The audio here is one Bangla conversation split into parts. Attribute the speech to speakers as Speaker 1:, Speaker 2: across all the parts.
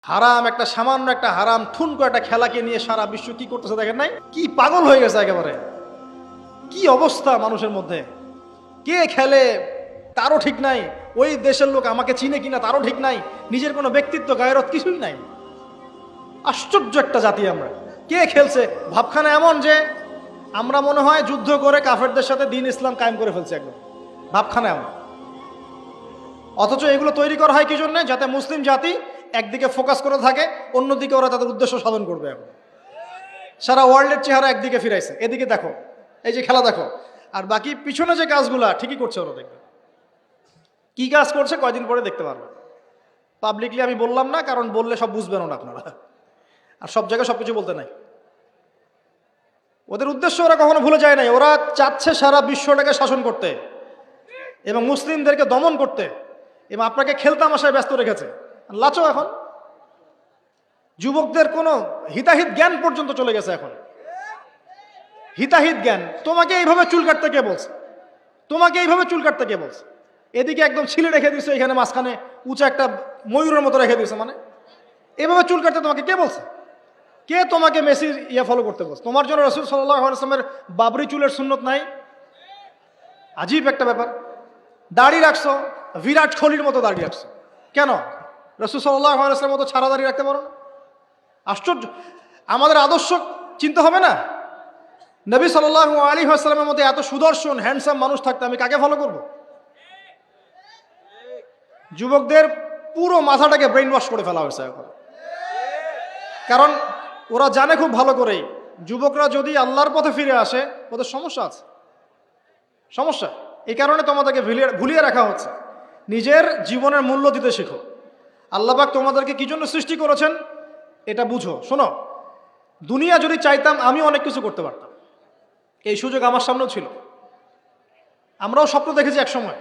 Speaker 1: হারাম একটা সামান্য একটা হারাম ঠুনকো একটা খেলাকে নিয়ে সারা বিশ্ব কি করতেছে দেখেন নাই? কি পাগল হয়ে গেছে একেবারে। কি অবস্থা মানুষের মধ্যে। কে খেলে তারও ঠিক নাই, ওই দেশের লোক আমাকে চিনে কিনা তারও ঠিক নাই, নিজের কোনো ব্যক্তিত্ব গায়রত কিছুই নাই। আশ্চর্য একটা জাতি আমরা। কে খেলছে? ভাবখানা এমন যে আমরা মনে হয় যুদ্ধ করে কাফেরদের সাথে দ্বীন ইসলাম কায়েম করে ফেলছে একদম। ভাবখানা এমন। অথচ এগুলো তৈরি করা হয় কি জন্য? যাতে মুসলিম জাতি একদিকে ফোকাস করে থাকে, অন্যদিকে ওরা তাদের উদ্দেশ্য সাধন করবে। এখন সারা ওয়ার্ল্ডের চেহারা একদিকে ফিরাইছে, এদিকে দেখো, এই যে খেলা দেখো, আর বাকি পিছনে যে কাজগুলা ঠিকই করছে ওরা। দেখবে কি কাজ করছে কয়দিন পরে দেখতে পারবে। পাবলিকলি আমি বললাম না, কারণ বললে সব বুঝবেন না আপনারা, আর সব জায়গায় সবকিছু বলতে নাই। ওদের উদ্দেশ্য ওরা কখনো ভুলে যায় নাই। ওরা চাচ্ছে সারা বিশ্বটাকে শাসন করতে এবং মুসলিমদেরকে দমন করতে, এবং আপনাকে খেলতামাশায় ব্যস্ত রেখেছে। লাচো এখন যুবকদের কোনো হিতাহিত জ্ঞান পর্যন্ত চলে গেছে। এখন হিতাহিত জ্ঞান, তোমাকে এইভাবে চুল কাটতে কে বলছে? তোমাকে এইভাবে চুল কাটতে কে বলছে? এদিকে একদম ছিলে রেখে দিচ্ছে, এখানে মাঝখানে উঁচা একটা ময়ূরের মতো রেখে দিচ্ছে। মানে এভাবে চুল কাটতে তোমাকে কে বলছে? কে তোমাকে মেসি ফলো করতে বলছে? তোমার জন্য রাসূল সাল্লাল্লাহু আলাইহি ওয়াসাল্লামের বাবরি চুলের সুন্নত নাই? আজীব একটা ব্যাপার। দাড়ি রাখছো, বিরাট কোহলির মতো দাড়ি রাখছো কেন? রাসূল সাল্লাল্লাহু আলাইহি ওয়াসাল্লামের মতো ছাড়া দাড়ি রাখতে পারো না? আশ্চর্য। আমাদের আদর্শ চিন্তা হবে না? নবী সাল্লাল্লাহু আলাইহি ওয়াসাল্লামের মতো এত সুদর্শন হ্যান্ডসাম মানুষ থাকতে আমি কাকে ফলো করব? যুবকদের পুরো মাথাটাকে ব্রেইন ওয়াশ করে ফেলা হয়েছে এখন। কারণ ওরা জানে খুব ভালো করেই, যুবকরা যদি আল্লাহর পথে ফিরে আসে ওদের সমস্যা আছে, সমস্যা। এই কারণে তোমাদেরকে ভুলিয়ে রাখা হচ্ছে। নিজের জীবনের মূল্য দিতে শিখো। আল্লাহ পাক তোমাদেরকে কি জন্য সৃষ্টি করেছেন এটা বুঝো। শোনো, দুনিয়া যদি চাইতাম আমি অনেক কিছু করতে পারতাম, এই সুযোগ আমার সামনেও ছিল। আমরাও স্বপ্ন দেখেছি একসময়,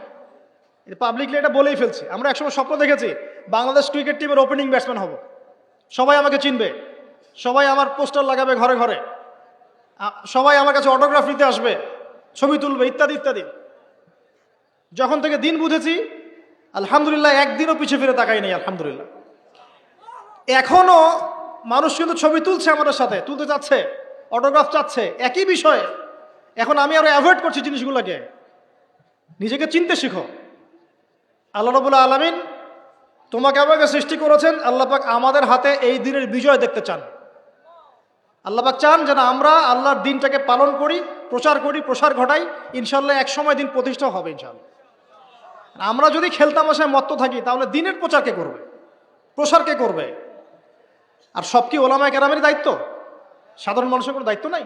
Speaker 1: পাবলিকলি এটা বলেই ফেলছি। আমরা একসময় স্বপ্ন দেখেছি বাংলাদেশ ক্রিকেট টিমের ওপেনিং ব্যাটসম্যান হব, সবাই আমাকে চিনবে, সবাই আমার পোস্টার লাগাবে ঘরে ঘরে, সবাই আমার কাছে অটোগ্রাফ নিতে আসবে, ছবি তুলবে, ইত্যাদি ইত্যাদি। যখন থেকে দিন বুঝেছি, আলহামদুলিল্লাহ, একদিনও পিছিয়ে ফিরে তাকাই নেই। আলহামদুলিল্লাহ, এখনো মানুষ কিন্তু ছবি তুলছে আমাদের সাথে, তুলতে চাচ্ছে, অটোগ্রাফ চাচ্ছে, একই বিষয়ে। এখন আমি আরো অ্যাভয়েড করছি জিনিসগুলোকে। নিজেকে চিনতে শিখো। আল্লাহ রাব্বুল আলামিন তোমাকে আমাকে সৃষ্টি করেছেন, আল্লাহ পাক আমাদের হাতে এই দিনের বিজয় দেখতে চান। আল্লাহ পাক চান যেন আমরা আল্লাহর দিনটাকে পালন করি, প্রচার করি, প্রসার ঘটাই। ইনশাল্লাহ এক সময় দিন প্রতিষ্ঠা হবে ইনশাল্লাহ। আমরা যদি খেলতামাশায় মত্ত থাকি তাহলে দিনের প্রচার কে করবে, প্রসার কে করবে? আর সব কি ওলামায়ে কেরামের দায়িত্ব? সাধারণ মানুষের কোনো দায়িত্ব নাই?